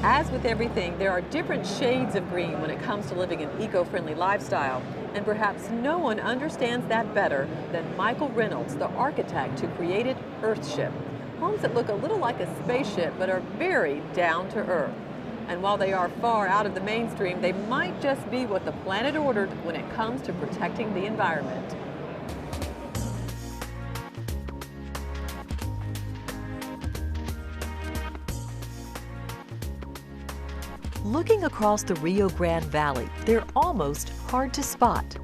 As with everything, there are different shades of green when it comes to living an eco-friendly lifestyle. And perhaps no one understands that better than Michael Reynolds, the architect who created Earthship. Homes that look a little like a spaceship but are very down to earth. And while they are far out of the mainstream, they might just be what the planet ordered when it comes to protecting the environment. Looking across the Rio Grande Valley, they're almost hard to spot.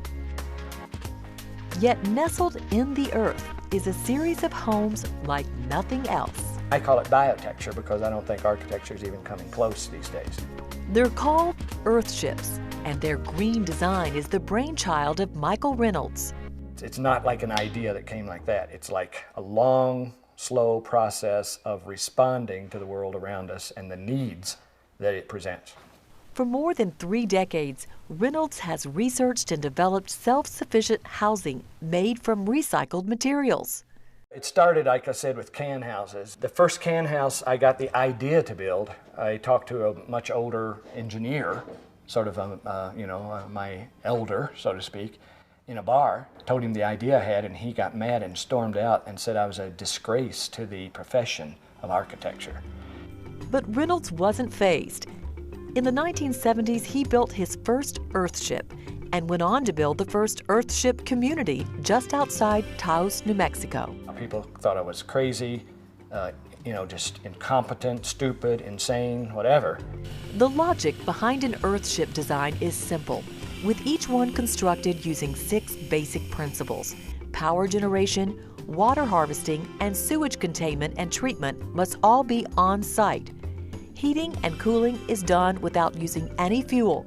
Yet nestled in the earth is a series of homes like nothing else. I call it biotecture because I don't think architecture is even coming close these days. They're called Earthships, and their green design is the brainchild of Michael Reynolds. It's not like an idea that came like that. It's like a long, slow process of responding to the world around us and the needs that it presents. For more than 3 decades, Reynolds has researched and developed self-sufficient housing made from recycled materials. It started, like I said, with can houses. The first can house I got the idea to build, I talked to a much older engineer, sort of my elder, so to speak, in a bar. Told him the idea I had, and he got mad and stormed out and said I was a disgrace to the profession of architecture. But Reynolds wasn't fazed. In the 1970s, he built his first Earthship and went on to build the first Earthship community just outside Taos, New Mexico. People thought I was crazy, just incompetent, stupid, insane, whatever. The logic behind an Earthship design is simple, with each one constructed using 6 basic principles. Power generation, water harvesting, and sewage containment and treatment must all be on site. Heating and cooling is done without using any fuel.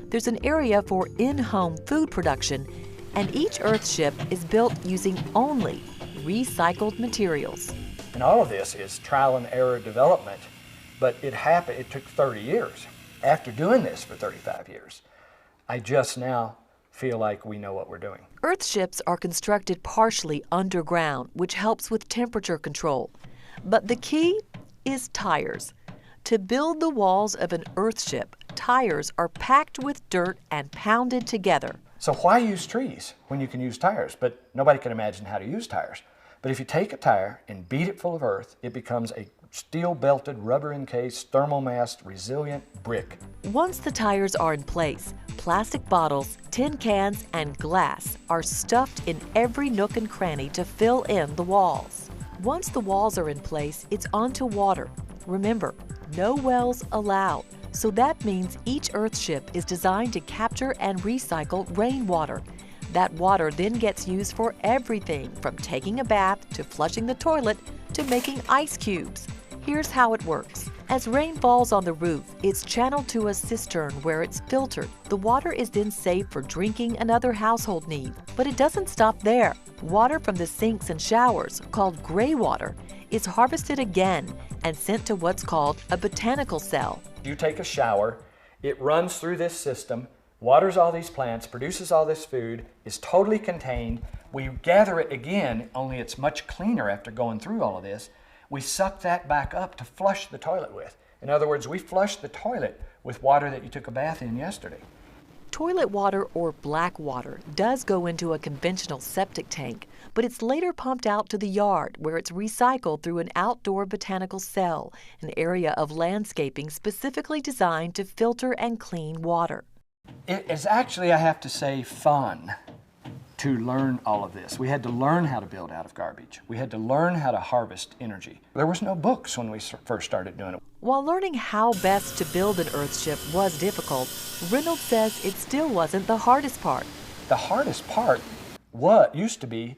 There's an area for in-home food production, and each Earthship is built using only recycled materials. And all of this is trial and error development, but it took 30 years. After doing this for 35 years, I just now feel like we know what we're doing. Earthships are constructed partially underground, which helps with temperature control. But the key is tires. To build the walls of an Earthship, tires are packed with dirt and pounded together. So why use trees when you can use tires? But nobody can imagine how to use tires. But if you take a tire and beat it full of earth, it becomes a steel-belted, rubber-encased, thermal-massed, resilient brick. Once the tires are in place, plastic bottles, tin cans, and glass are stuffed in every nook and cranny to fill in the walls. Once the walls are in place, it's on to water. Remember, no wells allowed. So that means each Earthship is designed to capture and recycle rainwater. That water then gets used for everything from taking a bath to flushing the toilet to making ice cubes. Here's how it works. As rain falls on the roof, it's channeled to a cistern where it's filtered. The water is then saved for drinking and other household needs. But it doesn't stop there. Water from the sinks and showers, called gray water, is harvested again and sent to what's called a botanical cell. You take a shower, it runs through this system, waters all these plants, produces all this food, is totally contained. We gather it again, only it's much cleaner after going through all of this. We suck that back up to flush the toilet with. In other words, we flush the toilet with water that you took a bath in yesterday. Toilet water, or black water, does go into a conventional septic tank, but it's later pumped out to the yard where it's recycled through an outdoor botanical cell, an area of landscaping specifically designed to filter and clean water. It is actually, I have to say, fun to learn all of this. We had to learn how to build out of garbage. We had to learn how to harvest energy. There was no books when we first started doing it. While learning how best to build an Earthship was difficult, Reynolds says it still wasn't the hardest part. The hardest part used to be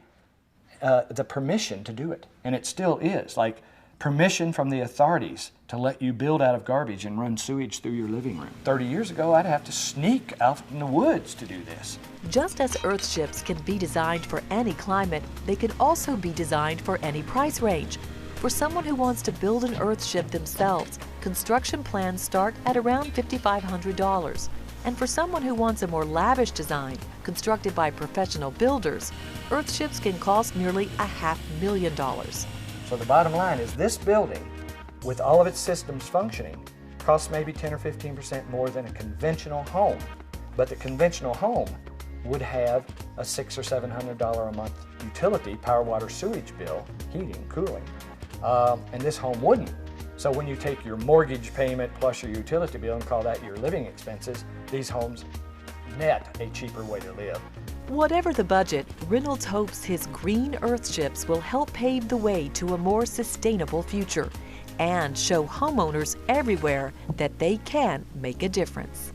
the permission to do it, and it still is. Like permission from the authorities to let you build out of garbage and run sewage through your living room. 30 years ago, I'd have to sneak out in the woods to do this. Just as Earthships can be designed for any climate, they can also be designed for any price range. For someone who wants to build an Earthship themselves, construction plans start at around $5,500. And for someone who wants a more lavish design, constructed by professional builders, Earthships can cost nearly $500,000. So the bottom line is this building, with all of its systems functioning, costs maybe 10 or 15% more than a conventional home. But the conventional home would have a $600 or $700 a month utility, power, water, sewage bill, heating, cooling, and this home wouldn't. So when you take your mortgage payment plus your utility bill and call that your living expenses, these homes net a cheaper way to live. Whatever the budget, Reynolds hopes his green Earthships will help pave the way to a more sustainable future and show homeowners everywhere that they can make a difference.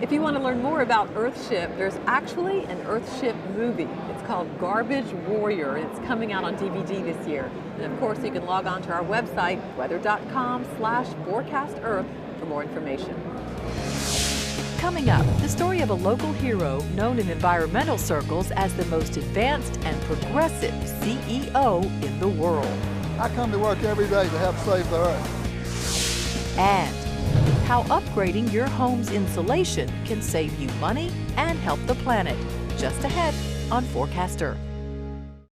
If you want to learn more about Earthship, there's actually an Earthship movie. It's called Garbage Warrior, and it's coming out on DVD this year. And of course, you can log on to our website, weather.com/forecastearth, for more information. Coming up, the story of a local hero known in environmental circles as the most advanced and progressive CEO in the world. I come to work every day to help save the earth. And how upgrading your home's insulation can save you money and help the planet. Just ahead on Forecast Earth.